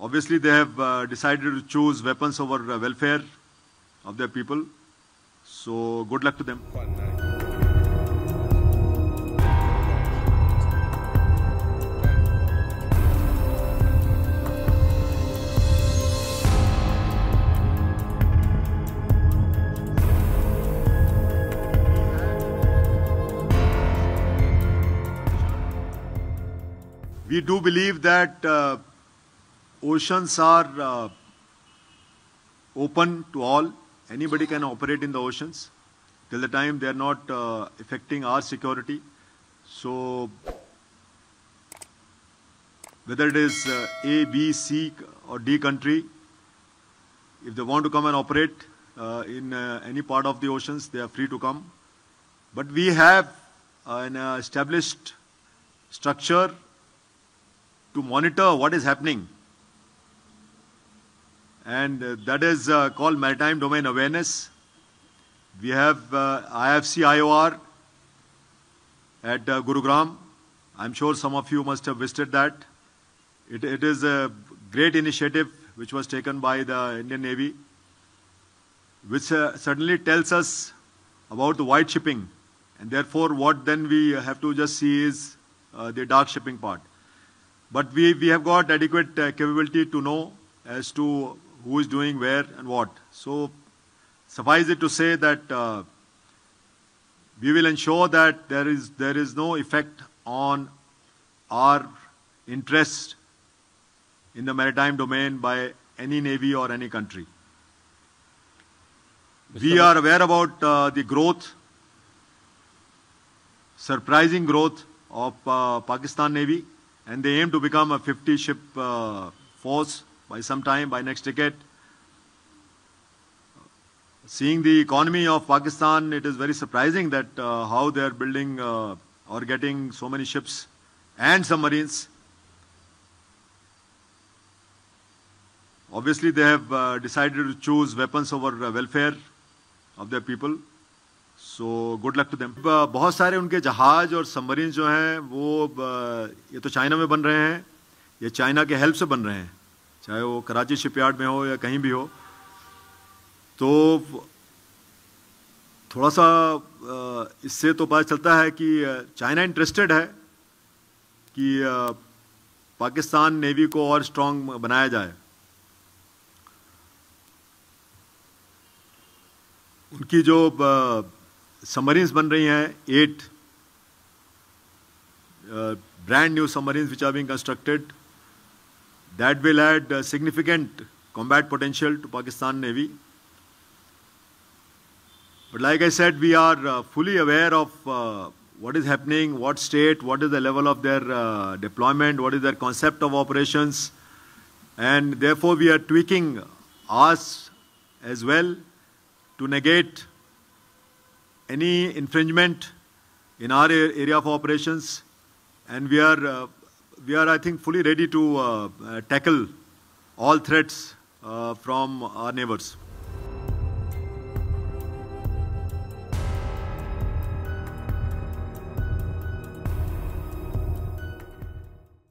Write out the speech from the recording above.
Obviously, they have decided to choose weapons over welfare of their people. So, good luck to them. We do believe that oceans are open to all. Anybody can operate in the oceans till the time they are not affecting our security. So, whether it is A, B, C or D country, if they want to come and operate in any part of the oceans, they are free to come. But we have an established structure to monitor what is happening, and that is called Maritime Domain Awareness. We have IFC IOR at Gurugram. I'm sure some of you must have visited that. It is a great initiative which was taken by the Indian Navy, which certainly tells us about the white shipping, and therefore what then we have to just see is the dark shipping part. But we have got adequate capability to know as to who is doing where and what. So suffice it to say that we will ensure that there is no effect on our interest in the maritime domain by any navy or any country. We are aware about the growth, surprising growth of Pakistan Navy, and they aim to become a 50-ship force by some time, by next decade. Seeing the economy of Pakistan, it is very surprising that how they are building or getting so many ships and submarines. Obviously, they have decided to choose weapons over welfare of their people. So good luck to them. बहुत सारे उनके जहाज और submarine जो हैं वो ये तो चाइना में बन रहे हैं, ये चाइना के हेल्प से बन रहे हैं, चाहे वो कराची शिपयार्ड में हो या कहीं भी हो. तो थोड़ा सा इससे तो पता चलता है कि चाइना इंटरेस्टेड है कि पाकिस्तान नेवी को और स्ट्रांग बनाया जाए. उनकी जो submarines बन रही हैं, 8 brand new submarines which are being constructed, that will add significant combat potential to Pakistan Navy. But like I said, we are fully aware of what is happening, what state, what is the level of their deployment, what is their concept of operations, and therefore we are tweaking us as well to negate any infringement in our area of operations, and we are I think fully ready to tackle all threats from our neighbors.